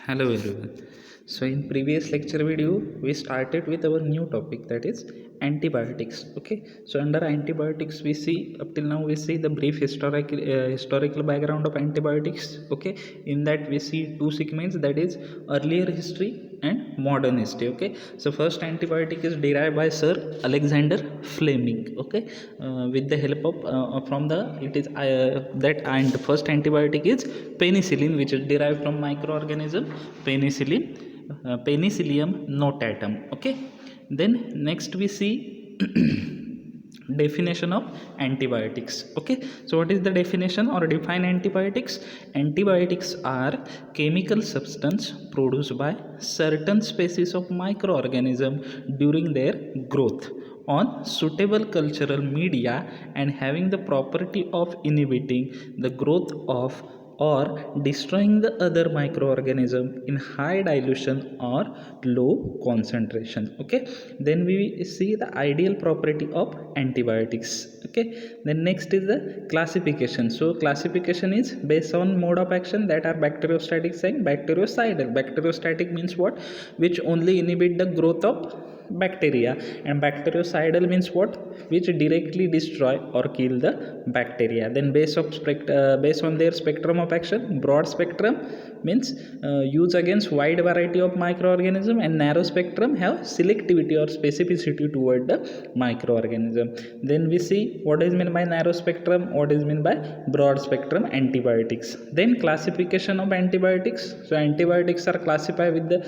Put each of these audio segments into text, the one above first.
Hello everyone. So in previous lecture video we started with our new topic, that is antibiotics. Okay, so under antibiotics we see up till now we see the brief historical background of antibiotics. Okay, in that we see two segments, that is earlier history and modern history. Okay, so first antibiotic is derived by Sir Alexander Fleming. Okay, with the help of from the it is that and first antibiotic is penicillin, which is derived from microorganism Penicillium notatum. Okay, then next we see definition of antibiotics. Okay, so what is the definition or define antibiotics? Antibiotics are chemical substance produced by certain species of microorganism during their growth on suitable cultural media and having the property of inhibiting the growth of or destroying the other microorganism in high dilution or low concentration. Okay, then we see the ideal property of antibiotics. Okay, then next is the classification. So classification is based on mode of action, that are bacteriostatic and bactericidal. Bacteriostatic means what? Which only inhibit the growth of bacteria, and bactericidal means what? Which directly destroy or kill the bacteria. Then based on their spectrum of action, broad spectrum means use against wide variety of microorganism, and narrow spectrum have selectivity or specificity toward the microorganism. Then we see what is meant by narrow spectrum, what is meant by broad spectrum antibiotics. Then classification of antibiotics. So antibiotics are classified with the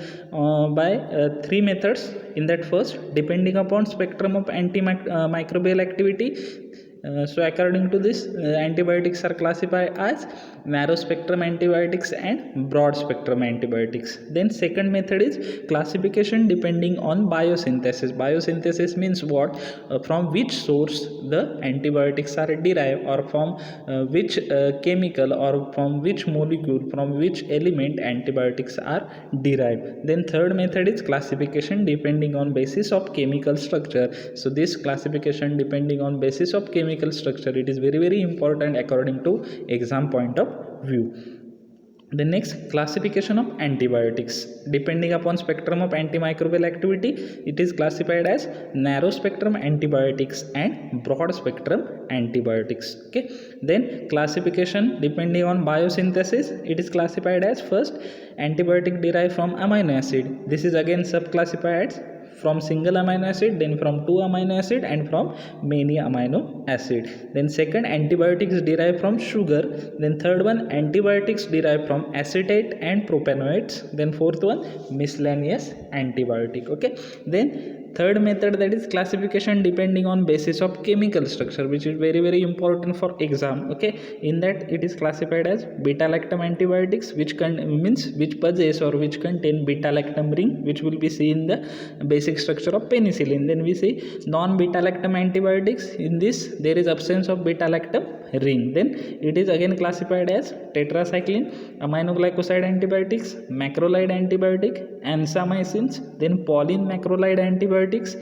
by three methods. In that, first, depending upon spectrum of antimicrobial activity. So according to this, antibiotics are classified as narrow spectrum antibiotics and broad spectrum antibiotics. Then second method is classification depending on biosynthesis. Biosynthesis means what? From which source the antibiotics are derived, or from which chemical or from which molecule, from which element antibiotics are derived. Then third method is classification depending on basis of chemical structure. So this classification depending on basis of chemical structure, it is very important according to exam point of view. The next, classification of antibiotics depending upon spectrum of antimicrobial activity, it is classified as narrow spectrum antibiotics and broad spectrum antibiotics. Okay, then classification depending on biosynthesis, it is classified as first, antibiotic derived from amino acid. This is again subclassified as from single amino acid, then from two amino acid, and from many amino acid. Then second, antibiotics derived from sugar. Then third one, antibiotics derived from acetate and propanoids. Then fourth one, miscellaneous antibiotic. Okay, then third method, that is classification depending on basis of chemical structure, which is very important for exam. Okay, in that it is classified as beta lactam antibiotics, which means which possess or which contain beta lactam ring, which will be seen in the basic structure of penicillin. Then we see non beta lactam antibiotics. In this there is absence of beta lactam ring. Then it is again classified as tetracycline, aminoglycoside antibiotics, macrolide antibiotic, ansamycins, then pauline macrolide antibiotics,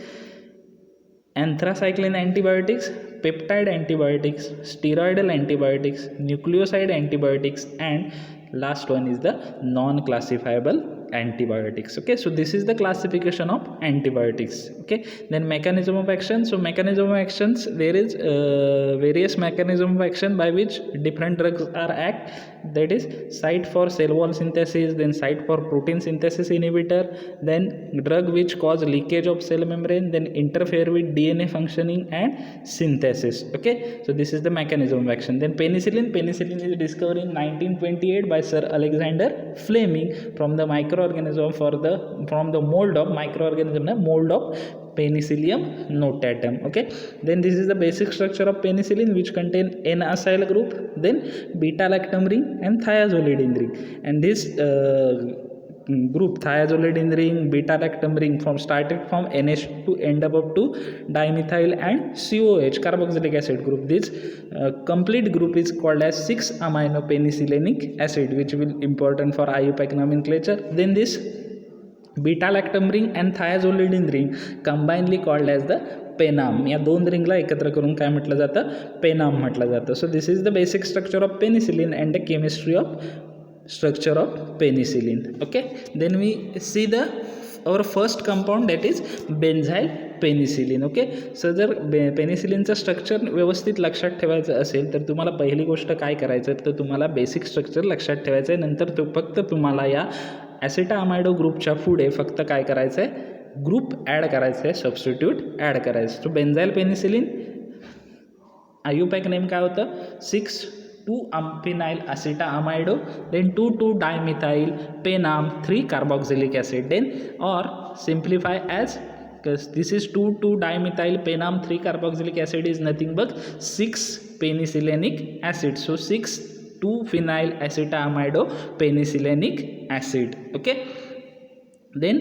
anthracycline antibiotics, peptide antibiotics, steroidal antibiotics, nucleoside antibiotics, and last one is the non-classifiable antibiotics. Okay, so this is the classification of antibiotics. Okay, then mechanism of action. So mechanism of actions, there is various mechanism of action by which different drugs are act, that is site for cell wall synthesis, then site for protein synthesis inhibitor, then drug which cause leakage of cell membrane, then interfere with DNA functioning and synthesis. Okay, so this is the mechanism of action. Then penicillin is discovered in 1928 by Sir Alexander Fleming from the microorganism from the mold of microorganism, mold of Penicillium notatum. Okay, then this is the basic structure of penicillin, which contain N-acyl group, then beta lactam ring and thiazolidine ring, and this group thiazolidine ring, beta lactam ring from started from NH to end up to dimethyl and COH, carboxylic acid group. This complete group is called as 6-aminopenicillinic acid, which will important for IUPAC nomenclature. Then this beta lactam ring and thiazolidine ring combinedly called as the पेनाम. या दोन रिंगला एकत्र करून काय म्हटलं जातं? पेनाम म्हटलं जातं. So this is the basic structure of penicillin and the chemistry of structure of penicillin. Okay, then we see our first compound, that is benzyl penicillin. Okay, so जर पेनिसिलिनचं स्ट्रक्चर व्यवस्थित लक्षात ठेवायचं असेल तर तुम्हाला पहिली गोष्ट काय करायचं तर तुम्हाला बेसिक स्ट्रक्चर लक्षात ठेवायचं आहे. नंतर फक्त तुम्हाला या ॲसिटामायडो ग्रुपच्या पुढे फक्त काय करायचं आहे, ग्रुप ॲड करायचं आहे, सबस्टिट्यूट ॲड करायचं. सो बेन्झाईल पेनिसिलिन आयुपॅक नेम काय होतं, 6,2-अम्फिनाइल ॲसिटामायडो, then 2,2-डायमिथाइल penam three carboxylic acid, then और simplify as, because this is 2,2-dimethyl penam 3-carboxylic acid is nothing but 6-penicillinic acid. So 6,2-phenyl acetamide penicillinic acid. Okay, then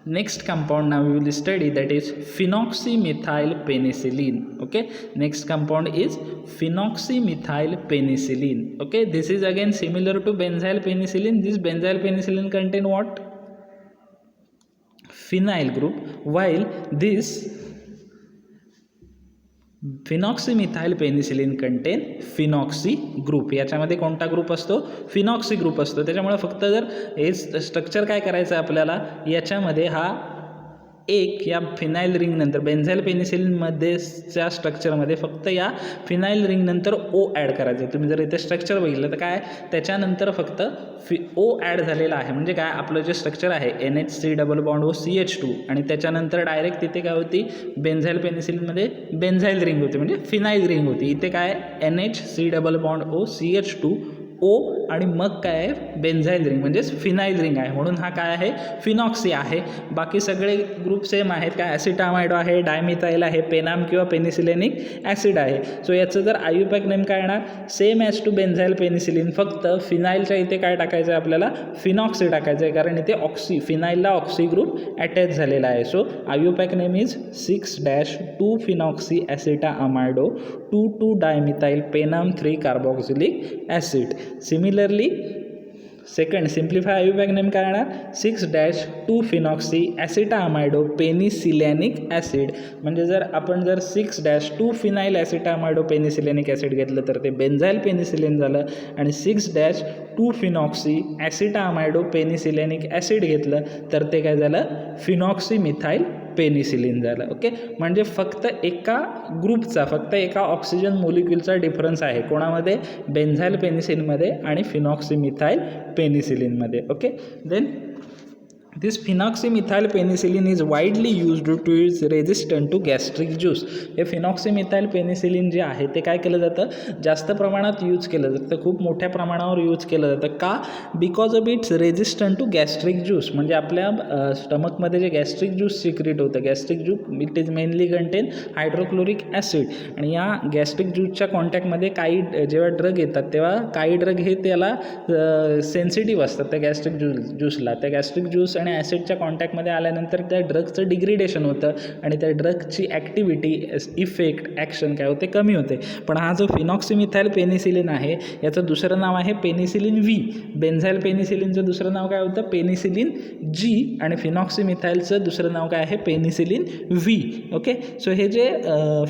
next compound now we will study, that is phenoxymethyl penicillin. Okay, next compound is phenoxymethyl penicillin. Okay, this is again similar to benzyl penicillin. This benzyl penicillin contain what, phenyl group, while this phenoxymethyl penicillin content phenoxy group. याच्यामध्ये कोणता group असतो, phenoxy group असतो. त्याच्यामुळे फक्त जर हे structure काय करायचं आहे आपल्याला, याच्यामध्ये हा एक या फिनाइल रिंग नंतर बेन्झाईल पेनिसिलिनमध्येच्या स्ट्रक्चरमध्ये फक्त या फिनाइल रिंग नंतर ओ ॲड करायचं आहे. तुम्ही जर इथे स्ट्रक्चर बघितलं तर काय त्याच्यानंतर फक्त ओ ॲड झालेला आहे. म्हणजे काय, आपलं जे स्ट्रक्चर आहे NH3+CH2 आणि त्याच्यानंतर डायरेक्ट तिथे काय होती, बेन्झाईल पेनिसिलिनमध्ये बेन्झाईल रिंग होती, म्हणजे फिनाइल रिंग होती. इथे काय NH3+CH2 ओ आणि मग काय आहे, बेन्झाईल रिंग म्हणजेच फिनाइल रिंग आहे, म्हणून हा काय आहे, फिनॉक्सी आहे. बाकी सगळे ग्रुप सेम आहेत, काय ॲसिटामायडो आहे, डायमिथाइल आहे, पेनाम किंवा पेनिसिलिनिक ॲसिड आहे. सो याचं जर आयुपॅक नेम काय येणार, सेम ॲज टू बेन्झाईल पेनिसिलिन, फक्त फिनाइलच्या इथे काय टाकायचं आहे आपल्याला, फिनॉक्सी टाकायचं आहे, कारण इथे ऑक्सी, फिनाइलला ऑक्सी ग्रुप अटॅच झालेला आहे. So IUPAC name is six two phenoxy acetamido two two dimethyl penam three carboxylic acid. Similarly second simplify IUPAC name काय येणार, 6-2-फिनॉक्सी ॲसिटामायडो पेनिसिलॅनिक ॲसिड. म्हणजे जर आपण 6-2-फिनाइल ॲसिटामायडो पेनिसिलॅनिक ॲसिड घेतलं तर ते बेन्झाईल पेनिसिलिन झालं, आणि 6-2-फिनॉक्सी ॲसिटामायडो पेनिसिलॅनिक ॲसिड घेतलं तर ते काय झालं, फिनॉक्सीमिथाइल पेनिसिलिन झालं. ओके, म्हणजे फक्त एका ग्रुपचा, फक्त एका ऑक्सिजन मोलिक्युलचा डिफरन्स आहे कोणामध्ये, बेन्झाईल पेनिसिलिनमध्ये आणि फिनॉक्सीमिथाइल पेनिसिलिनमध्ये. Okay, then this phenoxymethyl penicillin is widely used to is resistant to gastric juice. हे फिनॉक्सीमिथाइल पेनिसिलिन जे आहे ते काय केलं जातं, जास्त प्रमाणात यूज केलं जातं, खूप मोठ्या प्रमाणावर यूज केलं जातं. का, because of its resistant to gastric juice. म्हणजे आपल्या स्टमकमध्ये जे गॅस्ट्रिक ज्यूस सिक्रेट होतं, gastric juice it is mainly contain hydrochloric acid, आणि या गॅस्ट्रिक ज्यूसच्या कॉन्टॅक्टमध्ये काही जेव्हा ड्रग येतात तेव्हा काही ड्रग हे त्याला सेन्सिटिव्ह असतात त्या गॅस्ट्रिक ज्यूसला. त्या गॅस्ट्रिक ज्यूस आणि ॲसिडच्या कॉन्टॅक्टमध्ये आल्यानंतर त्या ड्रगचं डिग्रेडेशन होतं आणि त्या ड्रगची ॲक्टिव्हिटी, इफेक्ट, ॲक्शन काय होते, कमी होते. पण हा जो फिनॉक्सीमिथाइल पेनिसिलिन आहे याचं दुसरं नाव आहे पेनिसिलिन व्ही. बेन्झाईल पेनिसिलिनचं दुसरं नाव काय होतं, पेनिसिलिन जी, आणि फिनॉक्सीमिथाइलचं दुसरं नाव काय आहे, पेनिसिलिन व्ही. ओके, सो हे जे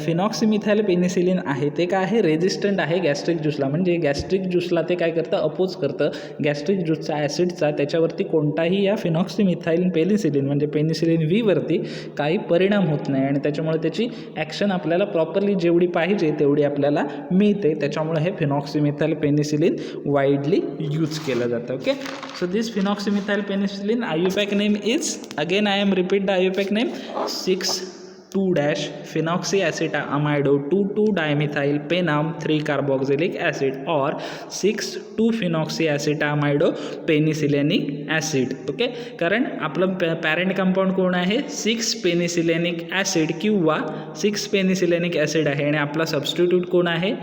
फिनॉक्सीमिथाइल पेनिसिलिन आहे ते काय आहे, रेजिस्टंट आहे गॅस्ट्रिक ज्यूसला. म्हणजे गॅस्ट्रिक ज्यूसला ते काय करतं, अपोज करतं. गॅस्ट्रिक ज्यूसचा ॲसिडचा त्याच्यावरती कोणताही या फिनॉक्सीमिथाइल पेनिसिलिन म्हणजे पेनिसिलिन व्ही वरती काही परिणाम होत नाही, आणि त्याच्यामुळे त्याची ॲक्शन आपल्याला प्रॉपरली जेवढी पाहिजे तेवढी आपल्याला मिळते. त्याच्यामुळे हे फिनॉक्सीमिथाइल पेनिसिलिन वाईडली यूज केलं जातं. Okay, so this phenoxymethyl penicillin IUPAC name is, again I am repeat the IUPAC name, six two phenoxy acetamido two two dimethyl penam three carboxylic acid और 6,2-फिनॉक्सी ॲसिटामायडो पेनिसिलेनिक ॲसिड. ओके, कारण आपलं पॅरेंट कंपाऊंड कोण आहे, 6-पेनिसिलेनिक ॲसिड किंवा 6-पेनिसिलेनिक acid आहे, आणि आपला सबस्टिट्यूट कोण आहे,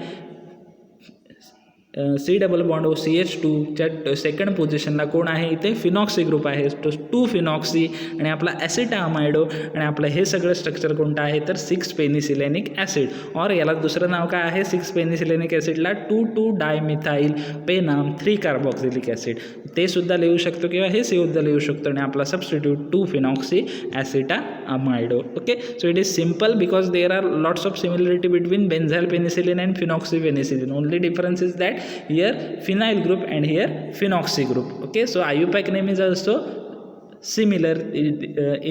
C+CH2च्या सेकंड पोझिशनला कोण आहे, इथे फिनॉक्सी ग्रुप आहे, 2-फिनॉक्सी, आणि आपला ॲसिटामायडो, आणि आपलं हे सगळं स्ट्रक्चर कोणतं आहे तर 6-पेनिसिलेनिक ॲसिड. और याला दुसरं नाव काय आहे, 6-पेनिसिलेनिक ॲसिडला 2,2-डायमिथाइल पेनाम 3-कार्बोक्सिलिक ॲसिड. ते सुद्धा लिहू शकतो किंवा हे सुद्धा लिहू शकतो, आणि आपला substitute two phenoxy acetamido. Okay, so it is simple because there are lots of similarity between benzyl penicillin and phenoxy penicillin. Only difference is that here phenyl group and here phenoxy group. Okay, so IUPAC name is also similar.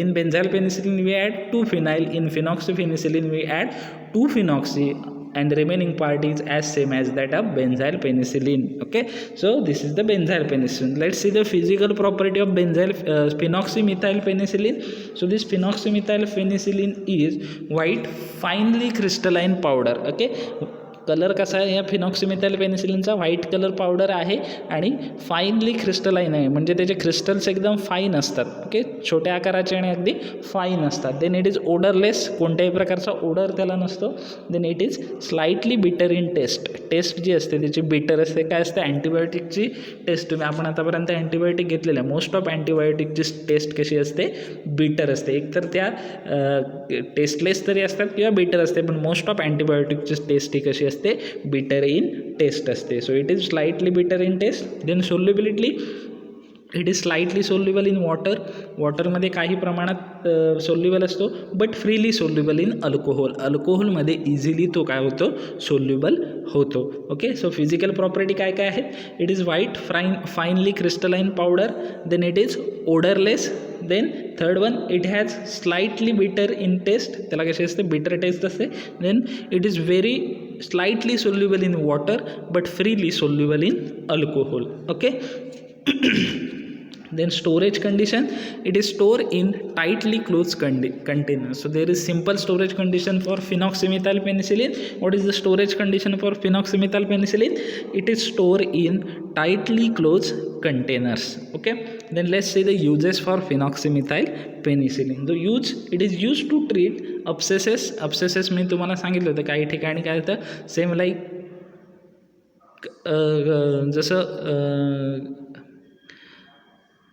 In benzyl penicillin we add 2 phenyl, in phenoxypenicillin we add 2 phenoxy, and the remaining part is as same as that of benzyl penicillin. Okay, so this is the benzyl penicillin. Let's see the physical property of benzyl phenoxymethyl penicillin. So this phenoxymethyl penicillin is white finely crystalline powder. Okay, colour कसा आहे या फिनॉक्सिमिथाइल पेनिसिलिनचा, white colour powder आहे आणि finally crystalline आहे, म्हणजे त्याचे crystals एकदम fine असतात. ओके, छोट्या आकाराचे आणि अगदी फाईन असतात. देन इट इज ओडरलेस, कोणत्याही प्रकारचा ओडर त्याला नसतो. Then it is slightly bitter in taste, taste जी असते त्याची बिटर असते. काय असते, अँटीबायोटिकची टेस्ट, तुम्ही आपण आतापर्यंत अँटीबायोटिक घेतलेलं आहे, मोस्ट ऑफ अँटीबायोटिकची टेस्ट कशी असते, बिटर असते. एकतर त्या टेस्टलेस तरी असतात किंवा बिटर असते, पण मोस्ट ऑफ अँटीबायोटिकची टेस्ट ही कशी असते, बिटर इन टेस्ट असते. So it is slightly bitter in taste. Then solubility, it is slightly soluble in water, वॉटरमध्ये काही प्रमाणात सोल्युबल असतो, but freely soluble in alcohol, अल्कोहोलमध्ये इझिली तो काय होतो, सोल्युबल होतो. ओके, सो फिजिकल प्रॉपर्टी काय काय आहेत, it is white finely crystalline powder, then it is odourless, then third one it has slightly bitter in taste, त्याला कशी असते, बिटर टेस्ट असते. Then it is very slightly soluble in water but freely soluble in alcohol. Okay, then storage condition, it is stored in tightly closed container. So there is simple storage condition for phenoxymethyl penicillin. What is the storage condition for phenoxymethyl penicillin? It is stored in tightly closed containers. Okay, then let's see the uses for phenoxymethyl penicillin. The use, it is used to treat abscesses. Abscesses मी तुम्हाला सांगितलं होतं काही ठिकाणी काय होतं, same like जसं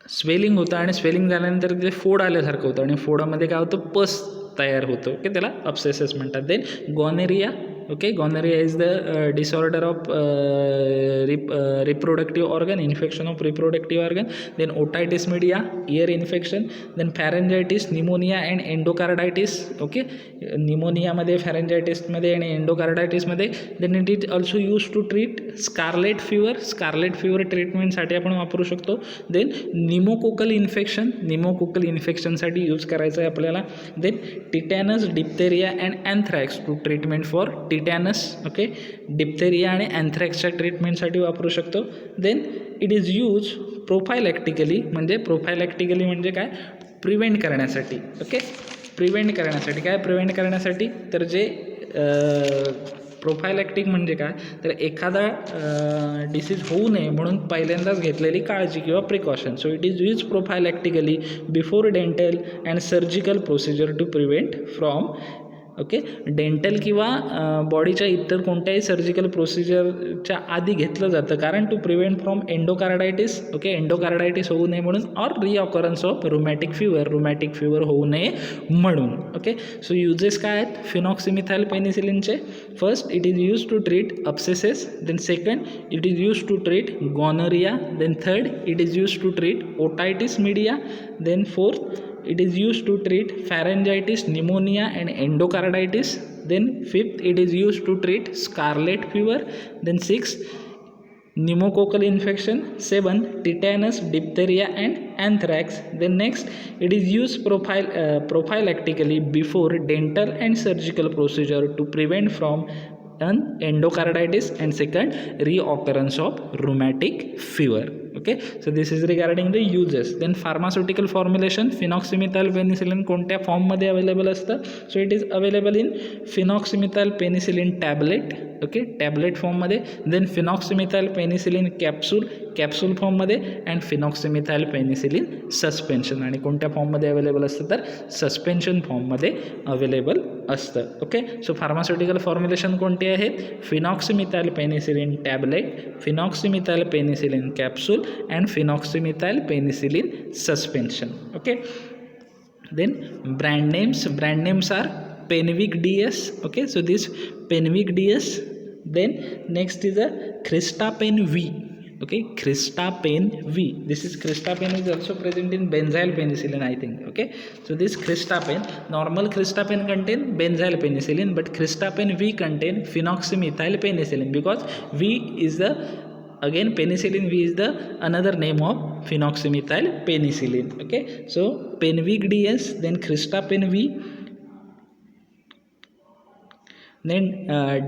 swelling होतं आणि स्वेलिंग झाल्यानंतर ते फोड आल्यासारखं होतं आणि फोडामध्ये काय होतं, पस तयार होतो. ओके, त्याला अब्सेसेस म्हणतात. Then gonorrhoea. Okay, gonorrhoea is the disorder of reproductive organ, infection of reproductive organ. Then otitis media, ear infection. Then pharyngitis, pneumonia and endocarditis. Okay, निमोनियामध्ये, फॅरेंजायटिसमध्ये आणि एंडोकार्डायटिसमध्ये. Then it is also use to treat scarlet fever, scarlet fever ट्रीटमेंटसाठी आपण वापरू शकतो. Then pneumococcal infection, pneumococcal इन्फेक्शनसाठी use करायचं आहे आपल्याला. Then tetanus, diphtheria and anthrax to treatment for tetanus. Okay, diphtheria आणि अँथ्रॅक्सच्या ट्रीटमेंटसाठी वापरू शकतो. देन इट इज यूज प्रोफायलॅक्टिकली, म्हणजे प्रोफायलॅक्टिकली म्हणजे काय, प्रिव्हेंट करण्यासाठी. ओके, प्रिव्हेंट करण्यासाठी. काय प्रिव्हेंट करण्यासाठी, तर जे प्रोफायलॅक्टिक म्हणजे काय, तर एखादा डिसीज होऊ नये म्हणून पहिल्यांदाच घेतलेली काळजी किंवा precaution. So it is use prophylactically before dental and surgical procedure to prevent from. Okay, dental किंवा बॉडीच्या इतर कोणत्याही सर्जिकल प्रोसिजरच्या आधी घेतलं जातं, कारण to prevent from endocarditis. Okay, endocarditis होऊ नये म्हणून, or recurrence of rheumatic fever, rheumatic fever होऊ नये म्हणून. ओके, सो युजेस काय आहेत फिनॉक्सिमिथाइल पेनिसिलिनचे. First, it is use to treat abscesses. Then second, it is use to treat gonorrhoea. Then third, it is use to treat otitis media. Then fourth, it is used to treat pharyngitis, pneumonia and endocarditis. Then fifth, it is used to treat scarlet fever. Then sixth, pneumococcal infection. 7, tetanus, diphtheria and anthrax. Then next, it is used prophylactically before dental and surgical procedure to prevent from an endocarditis and second, reoccurrence of rheumatic fever. Okay, so this is regarding the uses. Then pharmaceutical formulation, phenoxymethyl penicillin कोणत्या फॉर्ममध्ये available असतं. So it is available in phenoxymethyl penicillin tablet. Okay, tablet फॉर्ममध्ये. Then phenoxymethyl penicillin capsule, capsule फॉर्ममध्ये. And phenoxymethyl penicillin suspension, आणि कोणत्या फॉर्ममध्ये available असतं, तर सस्पेन्शन फॉर्ममध्ये अवेलेबल असतं. ओके, सो फार्मास्युटिकल फॉर्म्युलेशन कोणते आहेत, phenoxymethyl penicillin tablet, phenoxymethyl penicillin capsule and phenoxymethyl penicillin suspension. Okay, then brand names are Penvic DS. Okay, so this Penvic DS. Then next is a Cristapen V. Okay, cristapen V. This is cristapen is also present in benzyl penicillin, I think. Okay, so this cristapen, normal cristapen contain benzyl penicillin, but cristapen V contain phenoxymethyl penicillin, because V is the, again penicillin V is the another name of phenoxymethyl penicillin. Okay, so Penvig DS, then cristapen V, then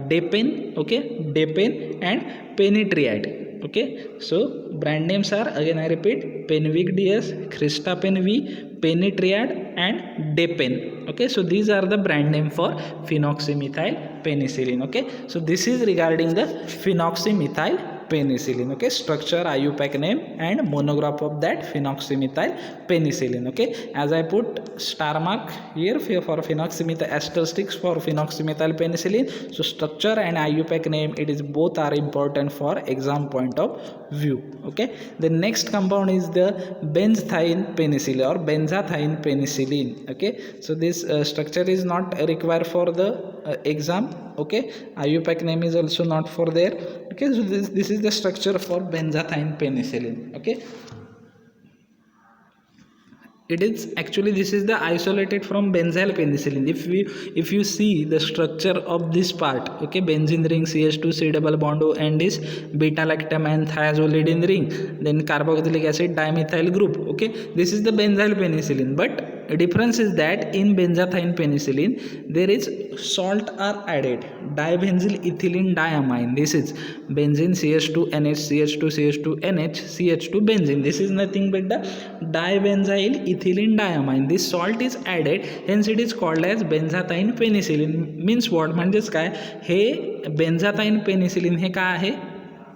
Depen, okay, Depen and Penitriad. Okay, so brand names are, again I repeat, Penvig DS, cristapen V, Penitriad and Depen. Okay, so these are the brand name for phenoxymethyl penicillin. Okay, so this is regarding the phenoxymethyl penicillin. Okay, structure, IUPAC name and monograph of that phenoxymethyl penicillin. Okay, as I put star mark here for phenoxymethyl, asterisks for phenoxymethyl penicillin. So structure and IUPAC name, it is both are important for exam point of view. Okay, the next compound is the benzathine penicillin or benzathine penicillin. Okay, so this structure is not required for the exam. Okay, IUPAC name is also not for there. Okay, so this is the structure for benzathine penicillin. Okay, it is actually, this is the isolated from benzyl penicillin. If you see the structure of this part, okay, benzene ring CH2 C double bond O and is beta lactam and thiazolidine ring, then carboxylic acid dimethyl group. Okay, this is the benzyl penicillin, but difference is that in benzathine penicillin there is salt are added, dibenzyl ethylene diamine. This is benzene CH2NH CH2CH2NH CH2 benzene. This is nothing but the dibenzyl ethylene diamine. This salt is added, hence it is called as benzathine penicillin. Means what? म्हणजेच काय, हे benzathine penicillin हे काय आहे,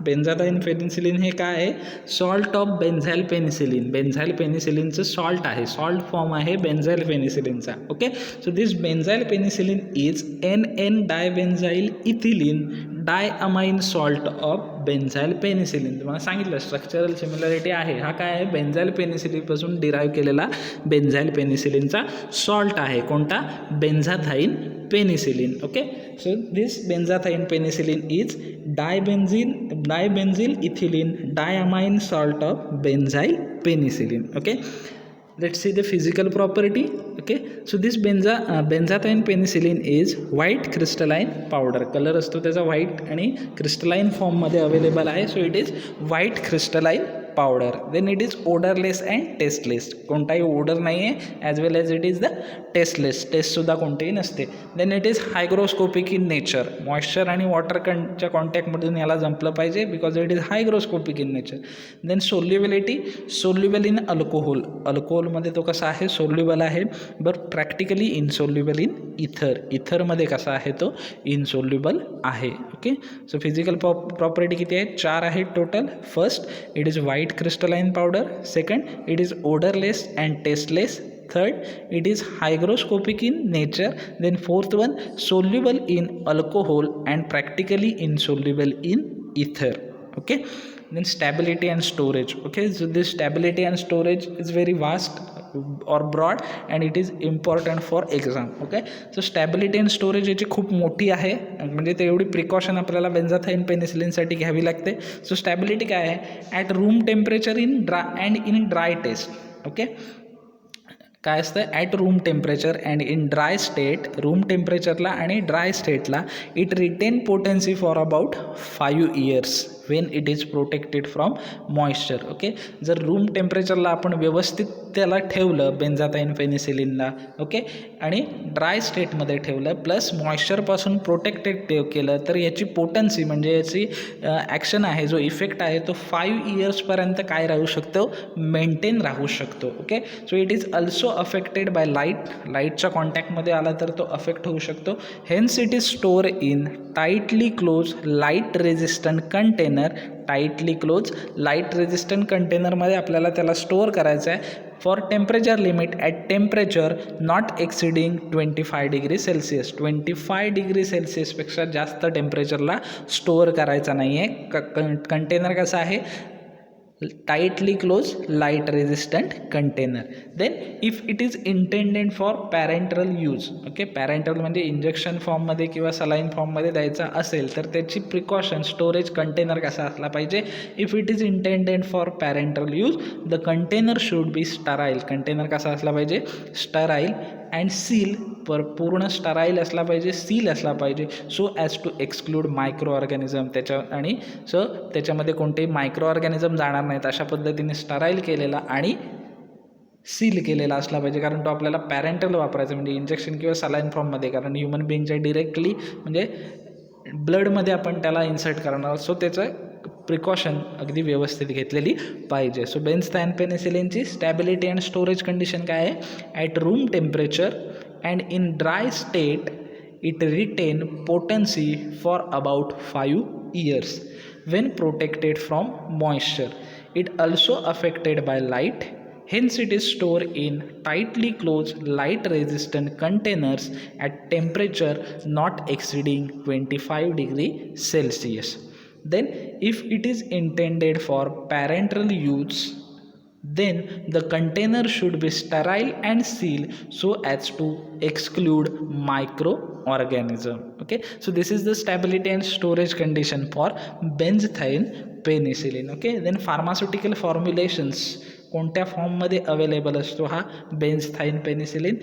बेन्झाथाइन penicillin हे काय आहे, salt of benzyl penicillin. Benzyl पेनिसिलिनचं सॉल्ट आहे, सॉल्ट फॉर्म आहे बेन्झाइल पेनिसिलिनचा. Okay, so this benzyl penicillin is NN dibenzyl ethylene diamine salt of benzyl penicillin. तुम्हाला सांगितलं स्ट्रक्चरल सिमिलरिटी आहे. हा काय आहे, बेन्झाइल पेनिसिलिनपासून डिराईव्ह केलेला बेन्झाइल पेनिसिलिनचा सॉल्ट आहे. कोणता, benzathine penicillin. Okay, so this benzathine penicillin is dibenzyl ethylene diamine salt of benzyl penicillin. Okay, let's see the physical property. Okay, so this benzathine penicillin is white crystalline powder. Color असतो त्याचा white आणि crystalline form मध्ये available आहे. So it is white crystalline powder. Then it is odorless and tasteless. कोणताही odor नाही आहे, as well as it is the tasteless. Taste सुद्धा कोणतेही नसते. Then it is hygroscopic in nature. Moisture आणि water च्या कॉन्टॅक्टमधून याला जंपलं पाहिजे, because it is hygroscopic in nature. Then solubility, soluble in alcohol. Alcohol मध्ये तो कसा आहे, soluble आहे, but practically insoluble in ether. Ether मध्ये कसा आहे तो, insoluble आहे. ओके, सो फिजिकल प्रॉपर्टी किती आहे, 4 आहे total. First, it is white crystalline powder. Second, it is odorless and tasteless. Third, it is hygroscopic in nature. Then fourth one, soluble in alcohol and practically insoluble in ether. Okay, then stability and storage. Okay, so this stability and storage is very vast or broad and it is important for exam. Okay, so stability and storage याची खूप मोठी आहे, म्हणजे ते एवढी precaution आपल्याला बेन्झाथाइन पेनिसिलिनसाठी घ्यावी लागते. सो स्टॅबिलिटी काय आहे, at room temperature in dry test. Okay, काय असतं, at room temperature and in dry state, room टेम्परेचरला आणि ड्राय स्टेटला it retain potency for about 5 years when it is protected from moisture. Okay, जर room टेम्परेचरला आपण व्यवस्थित त्याला ठेवलं बेन्झाथाइन पेनिसिलिनला, ओके, आणि ड्राय स्टेटमध्ये ठेवलं प्लस मॉइश्चरपासून प्रोटेक्टेड केलं, तर याची पोटन्सी म्हणजे याची ॲक्शन आहे, जो इफेक्ट आहे तो 5 yearsपर्यंत काय राहू शकतो, मेंटेन राहू शकतो. Okay, so it is also affected by लाईटच्या कॉन्टॅक्टमध्ये आला तर तो अफेक्ट होऊ शकतो. Hence it is store in tightly close light resistant container. Tightly close light resistant कंटेनरमध्ये आपल्याला त्याला स्टोअर करायचं आहे for temperature limit at temperature not exceeding 25 degree Celsius. 25 degree Celsiusपेक्षा जास्त टेम्परेचरला स्टोअर करायचा नाही आहे. कंटेनर कसा आहे, tightly closed light resistant container. Then if it is intended for parenteral use, okay, parental म्हणजे इंजेक्शन फॉर्ममध्ये किंवा सलाईन फॉर्ममध्ये द्यायचा असेल तर त्याची प्रिकॉशन स्टोरेज कंटेनर कसा असला पाहिजे. If it is intended for parental use the container should be sterile. Container कसा असला पाहिजे, स्टराईल अँड सील, पूर्ण स्टराईल असला पाहिजे, सील असला पाहिजे, so as to exclude microorganism. आणि त्याच्यामध्ये कोणतेही मायक्रो ऑर्गॅनिझम जाणार नाहीत अशा पद्धतीने स्टराईल केलेला आणि सील केलेला असला पाहिजे. कारण तो आपल्याला पॅरेंटल वापरायचा म्हणजे इंजेक्शन किंवा सलाईन फॉर्ममध्ये, कारण ह्युमन बिंगच्या डिरेक्टली म्हणजे ब्लडमध्ये आपण त्याला इन्सर्ट करणार, सो त्याचं प्रिकॉशन अगदी व्यवस्थित घेतलेली पाहिजे. सो बेन्झथाइन पेनिसिलिनची स्टॅबिलिटी अँड स्टोरेज कंडिशन काय आहे, at room temperature and in dry state it retain potency for about 5 years when protected from moisture. It also affected by light, hence it is stored in tightly closed light resistant containers at temperature not exceeding 25 degrees Celsius. Then if it is intended for parenteral use, then the container should be sterile and sealed so as to exclude microorganism. Okay, so this is the stability and storage condition for benzathine penicillin. Okay, then pharmaceutical formulations कोणत्या फॉर्ममध्ये available असतो हा बेन्झथाइन penicillin.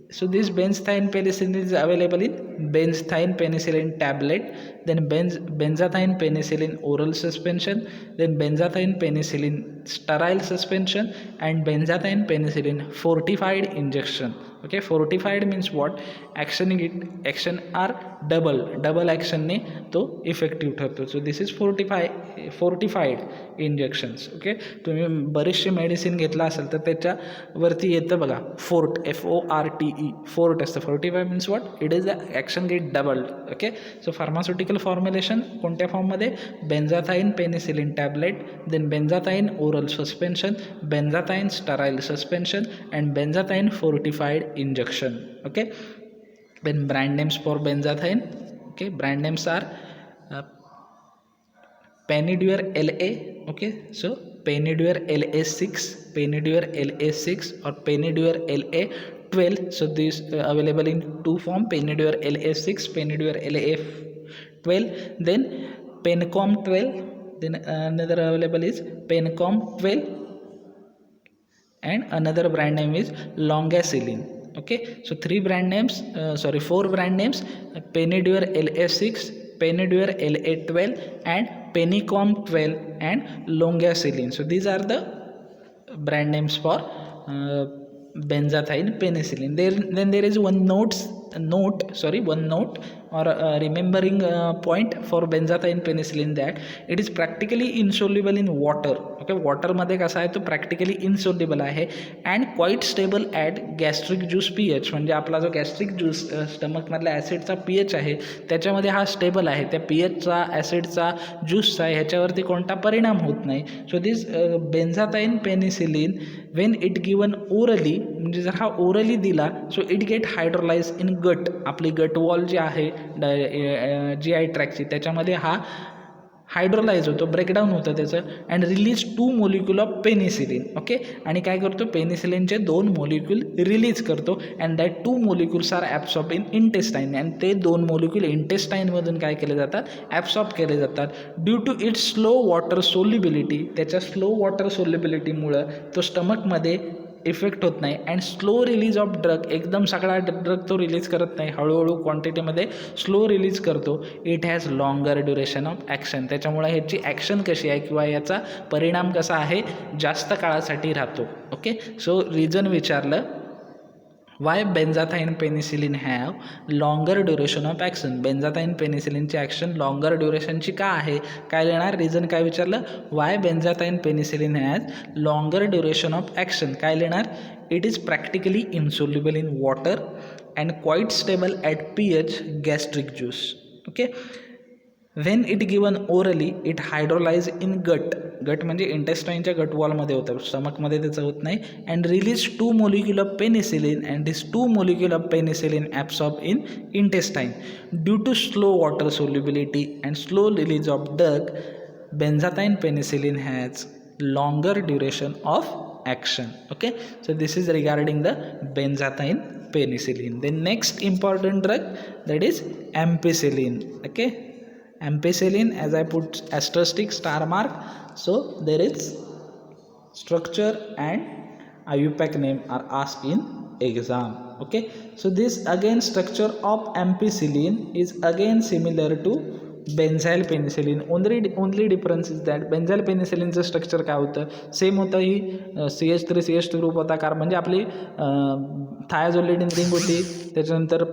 So this benzathine penicillin is available in benzathine penicillin tablet, then benzathine penicillin oral suspension, then benzathine penicillin sterile suspension, and benzathine penicillin fortified injection. Okay, fortified means what, action are double action ने तो effective ठरतो. So this is fortified injections. Okay, तुम्ही बरेचसे medicine घेतला असेल तर त्याच्यावरती येतं बघा फोर्ट, FORTE, फोर्ट असतं. Fortified means what, it is the action get doubled. Okay, so pharmaceutical formulation कोणत्या फॉर्ममध्ये, benzathine penicillin tablet, then benzathine oral suspension, benzathine sterile suspension and benzathine fortified injection. Okay, then brand names for benzathine. Okay, brand names are Penidur LA. Okay, so Penidur LA6, Penidur LA6 or Penidur LA12. So these available in two form, Penidur LA6, Penidur LA12. Then Pencom 12. Then another available is Pencom 12 and another brand name is Longacillin. Okay, so four brand names, Penidur LA6, Penidur LA12 and Penicom 12 and Longacillin. So these are the brand names for benzathine penicillin. Then there is one note or remembering point for benzathine penicillin, that it is practically insoluble in water. Okay, water मध्ये कसा आहे तो practically insoluble आहे and quite stable at gastric juice pH. म्हणजे आपला जो gastric juice stomach मधला ॲसिडचा pH आहे त्याच्यामध्ये हा स्टेबल आहे. त्या pHचा ॲसिडचा ज्यूसचा ह्याच्यावरती कोणता परिणाम होत नाही. So this benzathine penicillin when it given orally, म्हणजे जर हा ओरली दिला so it get hydrolyse in gut. आपली गट वॉल जी आहे GI ट्रॅकची त्याच्यामध्ये हा हायड्रोलाइज होतो, ब्रेकडाऊन होतं त्याचं, and release 2 molecule of penicillin. Okay, आणि काय करतो, पेनिसिलिनचे 2 मोलिक्यूल रिलीज करतो and that 2 molecules are absorb in intestine. आणि ते 2 मोलिक्यूल इंटेस्टाईनमधून काय केले जातात, ॲब्सॉर्ब केले जातात. Due to its slow water solubility, त्याच्या स्लो वॉटर सोल्युबिलिटीमुळं तो स्टमकमध्ये इफेक्ट होत नाही and slow release of drug, एकदम सगळा ड्रग तो रिलीज करत नाही, हळूहळू क्वांटिटीमध्ये स्लो रिलीज करतो. It has longer duration of action, त्याच्यामुळे ह्याची ॲक्शन कशी आहे किंवा याचा परिणाम कसा आहे, जास्त काळासाठी राहतो. ओके, सो रिझन विचारलं, why benzathine penicillin have longer duration of action. Benzathine पेनिसिलिनची ॲक्शन लॉंगर ड्युरेशनची का आहे, काय लिहिणार, रिझन काय विचारलं, why benzathine penicillin has longer duration of action, काय लिहिणार, it is practically insoluble in water and quite stable at pH gastric juice. Okay, when it given orally it hydrolyse in gut म्हणजे इंटेस्टाईनच्या गट वॉलमध्ये होतं, स्टमकमध्ये त्याचं होत नाही. And release 2 molecule of penicillin and this 2 molecule of penicillin absorb in intestine. Due to slow water solubility and slow release of drug, benzathine penicillin has longer duration of action. Okay, so this is regarding the benzathine penicillin. The next important drug, that is ampicillin. Okay, ampicillin, as I put asterisk star mark, so there is structure and IUPAC name are asked in exam. Okay, so this again structure of ampicillin is again similar to benzyl penicillin. Only difference is that benzyl पेनिसिलिनचं structure काय होतं, same होतं. ही CH3 group होता, कारण म्हणजे आपली थायाझोलिडिन ring होती, त्याच्यानंतर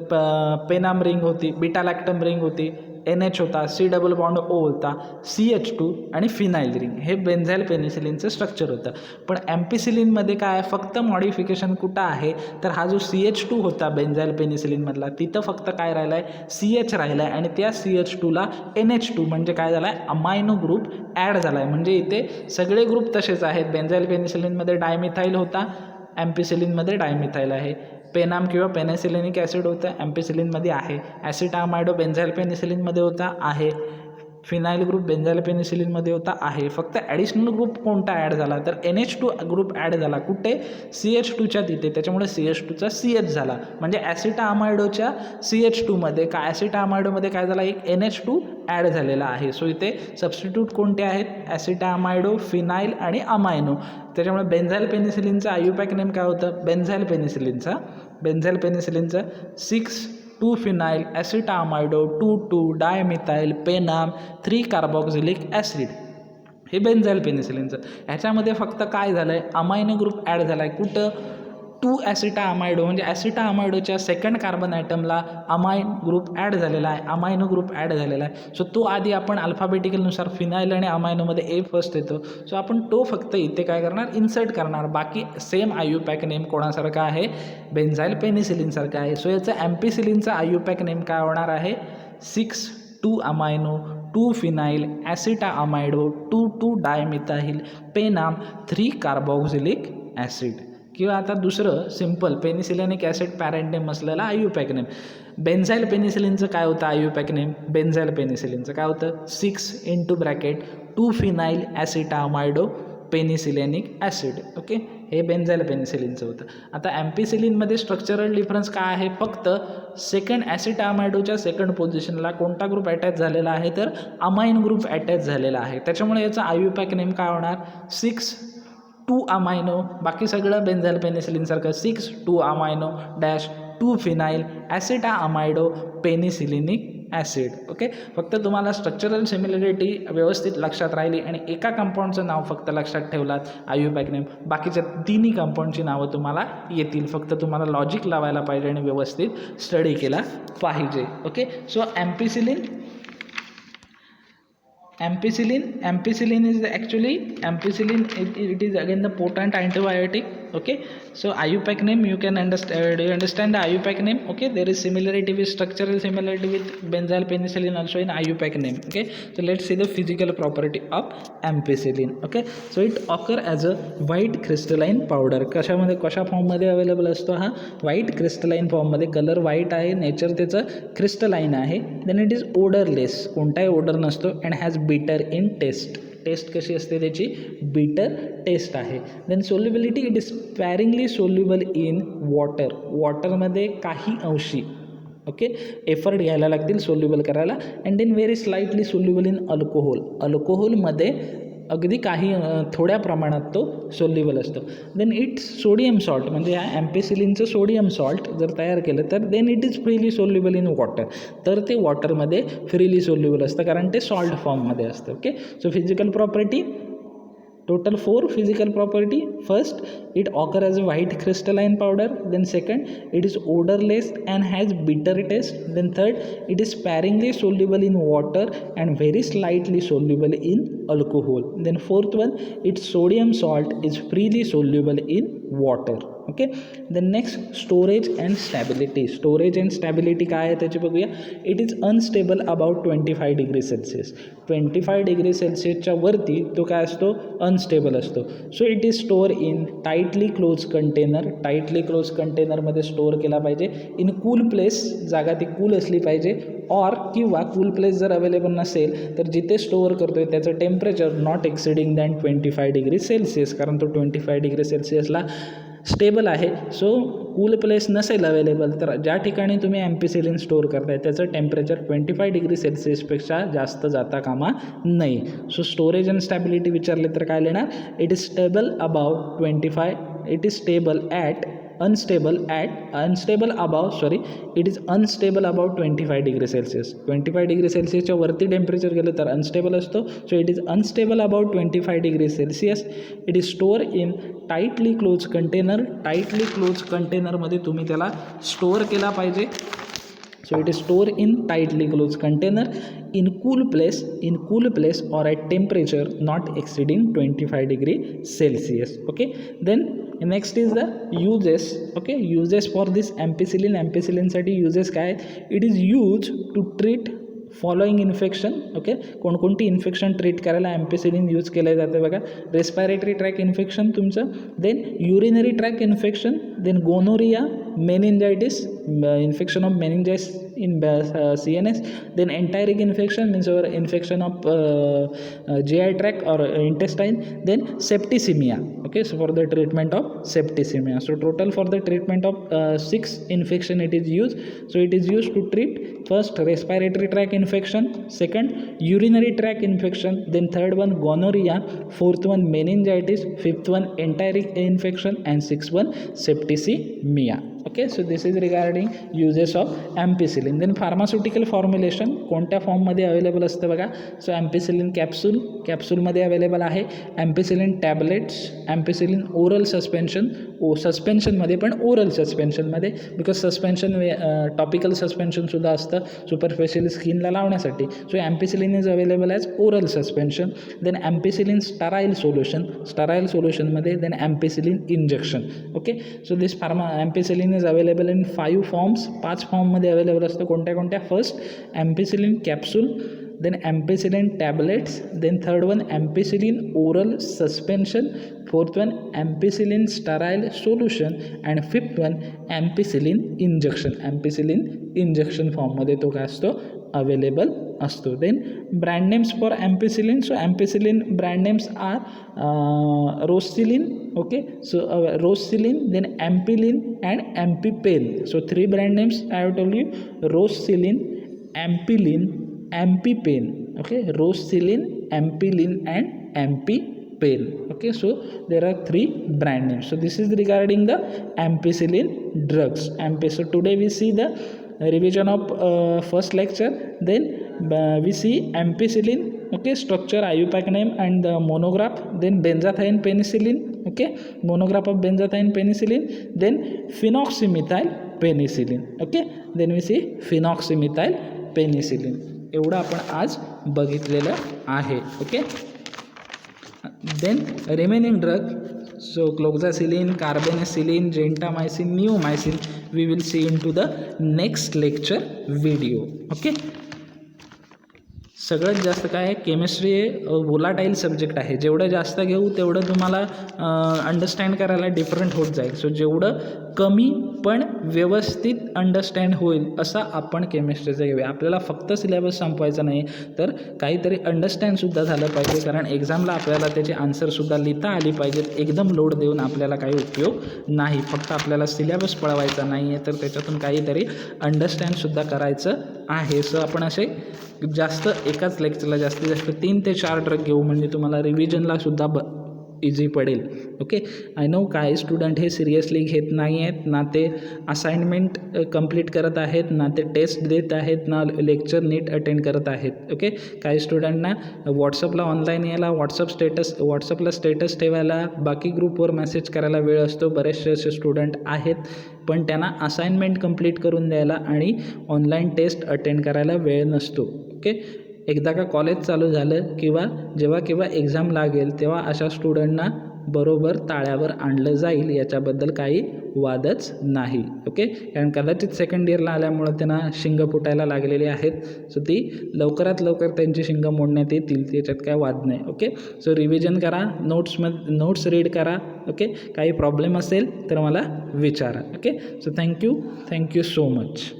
पेनाम रिंग होती, बीटा लॅक्टम रिंग होती, NH होता, C डबल बॉन्ड O होता, CH2 आणि फिनाईल रिंग. हे बेन्झाईल पेनिसिलिनचं स्ट्रक्चर होतं. पण ॲम्पिसिलिनमध्ये काय, फक्त मॉडिफिकेशन कुठं आहे, तर हा जो CH2 होता बेन्झाईल पेनिसिलिनमधला, तिथं फक्त काय राहिला आहे, CH राहिला आहे, आणि त्या CH2ला NH2 म्हणजे काय झाला आहे, अमायनो ग्रुप ॲड झाला आहे. म्हणजे इथे सगळे ग्रुप तसेच आहेत. बेन्झाईल पेनिसिलिनमध्ये डायमिथाईल होता, ॲम्पिसिलिनमध्ये डायमिथाईल आहे. पेनाम किंवा पेनिसिलिनिक ॲसिड होतं, ॲम्पिसिलिनमध्ये आहे. ॲसिटामायडो बेन्झाईल पेनिसिलिनमध्ये होता, आहे. फिनाईल ग्रुप बेन्झाईल पेनिसिलिनमध्ये होता, आहे. फक्त ॲडिशनल ग्रुप कोणता ॲड झाला, तर NH2 ग्रुप ॲड झाला. कुठे, CH2च्या तिथे, त्याच्यामुळे CH2चा CH झाला. म्हणजे ॲसिटामायडोच्या CH2मध्ये काय, ॲसिटामायडोमध्ये काय झाला, एक NH2 ॲड झालेला आहे. सो इथे सबस्टिट्यूट कोणते आहेत, ॲसिटामायडो, फिनाईल आणि अमायनो. त्याच्यामुळे बेन्झाईल पेनिसिलिनचा IUPAC नेम काय होतं, बेन्झाईल पेनिसिलिनचा 6,2-फिनाईल ॲसिटामायडो 2,2 डायमिथाईल पेनाम 3 कार्बॉक्झिलिक ॲसिड. हे बेन्झाईल पेनिसिलिनचं. ह्याच्यामध्ये फक्त काय झालं आहे, अमायनो ग्रुप ॲड झाला आहे. कुठं, 2 ॲसिटामायडो, म्हणजे ॲसिटामायडोच्या सेकंड कार्बन ॲटमला अमाइन ग्रुप ॲड झालेला आहे, अमायनो ग्रुप ॲड झालेला आहे. सो तो आधी आपण अल्फाबेटिकलनुसार फिनाईल आणि अमायनोमध्ये A फर्स्ट येतो. सो आपण तो फक्त इथे काय करणार, इन्सर्ट करणार. बाकी सेम IUPAC नेम कोणासारखा आहे, बेन्झाईल पेनिसिलिनसारखा आहे. सो याचं ॲम्पिसिलिनचा IUPAC नेम काय होणार आहे, 6,2 अमायनो 2 फिनाईल ॲसिटामायडो 2,2 डायमिथाईल पेनाम 3 कार्बॉक्झिलिक ॲसिड. किंवा आता दुसरं सिम्पल पेनिसिलिनिक ॲसिड पॅरेंट नेम असलेला IUPAC नेम. बेन्झाईल पेनिसिलिनचं काय होतं IUPAC नेम, बेन्झाईल पेनिसिलिनचं काय होतं, 6(2 phenyl acetamido penicillinic acid. Okay, हे बेन्झाईल पेनिसिलिनचं होतं. आता ॲम्पिसिलिनमध्ये स्ट्रक्चरल डिफरन्स काय आहे, फक्त सेकंड ॲसिटामायडोच्या सेकंड पोझिशनला कोणता ग्रुप अटॅच झालेला आहे, तर अमाइन ग्रुप अटॅच झालेला आहे. त्याच्यामुळे याचा IUPAC नेम काय होणार, 6,2 अमायनो, बाकी सगळं बेन्झाईल पेनिसिलिनसारखं 6,2 amino dash 2 phenyl acetamido penicillinic acid. Okay, फक्त तुम्हाला स्ट्रक्चरल सिमिलरिटी व्यवस्थित लक्षात राहिली आणि एका कंपाऊंडचं नाव फक्त लक्षात ठेवलात IUPAC नेम, बाकीच्या तिन्ही कंपाऊंडची नावं तुम्हाला येतील. फक्त तुम्हाला लॉजिक लावायला पाहिजे आणि व्यवस्थित स्टडी केला पाहिजे. Okay, so ampicillin is actually it is again the potent antibiotic. Okay, so IUPAC name you can understand. Do you understand the IUPAC name? Okay, there is similarity with structural similarity with benzyl penicillin also in IUPAC name. Okay, so let's see the physical property of ampicillin. Okay, so it occur as a white crystalline powder. कशा फॉर्ममध्ये available असतो हा, white crystalline फॉर्ममध्ये. Colour white आहे, nature त्याचं crystalline आहे. Then it is odourless, कोणताही odour नसतो. And has bitter in taste कशी असते त्याची, बिटर टेस्ट आहे. Then solubility, it is sparingly soluble in वॉटरमध्ये काही अंशी. ओके, एफर्ट घ्यायला लागतील सोल्युबल करायला. And then very slightly soluble in अल्कोहोलमध्ये अगदी काही थोड्या प्रमाणात तो सोल्युबल असतो. देन इट्स सोडियम सॉल्ट, म्हणजे या ॲम्पिसिलिनचं सोडियम सॉल्ट जर तयार केलं तर then it is freely soluble in water, तर ते वॉटरमध्ये फ्रीली सोल्युबल असतं कारण ते सॉल्ट फॉर्ममध्ये असतं. Okay, so physical property, total 4 physical property. First, it occur as a white crystalline powder. Then second, it is odorless and has bitter taste. Then third, it is sparingly soluble in water and very slightly soluble in alcohol. Then fourth one, its sodium salt is freely soluble in water. Okay, then next storage and stability काय आहे त्याची बघूया. It is unstable about 25 degree Celsius. 25 degree सेल्सिअसच्या वरती तो काय असतो, unstable असतो. So it is store in tightly close कंटेनरमध्ये स्टोअर केला पाहिजे. इन कूल प्लेस, जागा ती कूल असली पाहिजे. किंवा कूल प्लेस जर अवेलेबल नसेल तर जिथे स्टोअर करतो आहे त्याचं temperature not exceeding than 25 degree Celsius, कारण तो 25 डिग्री सेल्सिअसला स्टेबल आहे. सो कूल प्लेस नसेल अवेलेबल तर ज्या ठिकाणी तुम्ही ॲम्पिसिलिन स्टोअर करताय त्याचं टेम्परेचर 25 डिग्री सेल्सिअसपेक्षा जास्त जाता कामा नाही. सो स्टोरेज अँड स्टॅबिलिटी विचारले तर काय लिहिणार, it is stable about 25, it is stable at unstable about 25 degree Celsius. 25 degree सेल्सिअसच्या वरती टेम्परेचर गेलं तर अनस्टेबल असतो. So it is unstable about 25 degree Celsius. It is store in tightly close कंटेनरमध्ये तुम्ही त्याला स्टोअर केला पाहिजे. So it is stored in tightly closed container in cool place or at temperature not exceeding 25 degree Celsius. Okay, then next is the uses. Okay, uses for this ampicillin साठी uses काय आहेत, it is used to treat following infection. Okay, कोणकोणती infection treat करायला ampicillin use केलं जातं बघा. Respiratory tract infection तुमचं, then urinary tract infection, then gonorrhoea, meningitis, infection of meningitis in CNS, then enteric infection means or infection of GI tract or intestine, then septicemia. Okay, so for the treatment of septicemia, so total for the treatment of 6 infection it is used. So it is used to treat first respiratory tract infection, second urinary tract infection, then third one gonorrhea, fourth one meningitis, fifth one enteric infection, and sixth one septicemia. Okay, so this is regarding uses of ampicillin. then pharmaceutical formulation कोणत्या फॉर्ममध्ये available असतं बघा. So ॲम्पिसिलिन कॅप्सूलमध्ये available आहे, ॲम्पिसिलिन tablets, ॲम्पिसिलिन oral सस्पेन्शनमध्ये पण oral सस्पेन्शनमध्ये, because suspension topical सस्पेन्शनसुद्धा असतं सुपरफिशियल स्किनला लावण्यासाठी. So ampicillin is available as oral suspension. Then ampicillin sterile सोल्युशनमध्ये, then ampicillin injection. Okay, so this ampicillin is available in 5 forms, 5 फॉर्ममध्ये अवेलेबल असतं. कोणत्या first ampicillin capsule, then ampicillin tablets, then third one ampicillin oral suspension, fourth one ampicillin sterile solution, and fifth one ampicillin injection form मध्ये तो काय असतो, available असतो. Then brand names for ampicillin. So ampicillin brand names are Rosilin. Okay, so Rosilin, then Ampilin and Ampipen. So 3 brand names I have told you, Rosilin, Ampilin, Ampipen. Okay, Rosilin, Ampilin, and Ampipen. Okay, so there are 3 brand names. So this is regarding the ampicillin drugs. So today we see the revision of first lecture. Then we see ampicillin. Okay, structure, IUPAC name, and the monograph. Then benzathine penicillin. Okay, monograph of benzathine penicillin. Then phenoxymethyl penicillin. Okay, then we see phenoxymethyl penicillin. एवढं आपण आज बघितलेलं आहे. Okay, then remaining drug, so cloxacillin, carbenicillin, gentamicin, neomycin, we will see in to the next lecture video. Okay, सगळ्यात जास्त काय आहे, chemistry हे वोलाटाईल सब्जेक्ट आहे. जेवढं जास्त घेऊ तेवढं तुम्हाला अंडरस्टँड करायला डिफरंट होत जाईल. सो जेवढं कमी पण व्यवस्थित अंडरस्टँड होईल असा आपण केमिस्ट्रीचं घेऊया. आपल्याला फक्त सिलेबस संपवायचा नाही तर काहीतरी अंडरस्टँडसुद्धा झालं पाहिजे, कारण एक्झामला आपल्याला त्याची आन्सरसुद्धा लिहिता आली पाहिजेत. एकदम लोड देऊन आपल्याला काही उपयोग नाही. फक्त आपल्याला सिलेबस पळवायचा नाही आहे तर त्याच्यातून काहीतरी अंडरस्टँडसुद्धा करायचं आहे. सो आपण असे जास्त एकाच लेक्चरला जास्तीत जास्त 3 ते 4 ड्रग घेऊ, म्हणजे तुम्हाला रिव्हिजनला सुद्धा इझी पडेल. ओके, आय नो काही स्टुडंट हे सिरियसली घेत नाही आहेत, ना ते असाइनमेंट कंप्लीट करत आहेत, ना ते टेस्ट देत आहेत, ना लेक्चर नीट अटेंड करत आहेत. ओके, काही स्टुडंटना व्हॉट्सअपला ऑनलाईन यायला, व्हॉट्सअपला स्टेटस ठेवायला, बाकी ग्रुपवर मेसेज करायला वेळ असतो. बरेचसे असे स्टुडंट आहेत पण त्यांना असाइनमेंट कंप्लीट करून द्यायला आणि ऑनलाईन टेस्ट अटेंड करायला वेळ नसतो. ओके, एकदा का कॉलेज चालू झालं किंवा जेव्हा एक्झाम लागेल तेव्हा अशा स्टुडंटना बरोबर ताळ्यावर आणलं जाईल, याच्याबद्दल काही वादच नाही. ओके, कारण कदाचित सेकंड इयरला आल्यामुळं त्यांना शिंग फुटायला लागलेली आहेत. सो ती लवकरात लवकर त्यांची शिंग मोडण्यात येतील, याच्यात काय वाद नाही. ओके, सो रिव्हिजन करा, नोट्स रीड करा. ओके, काही प्रॉब्लेम असेल तर मला विचारा. Okay, so thank you so much.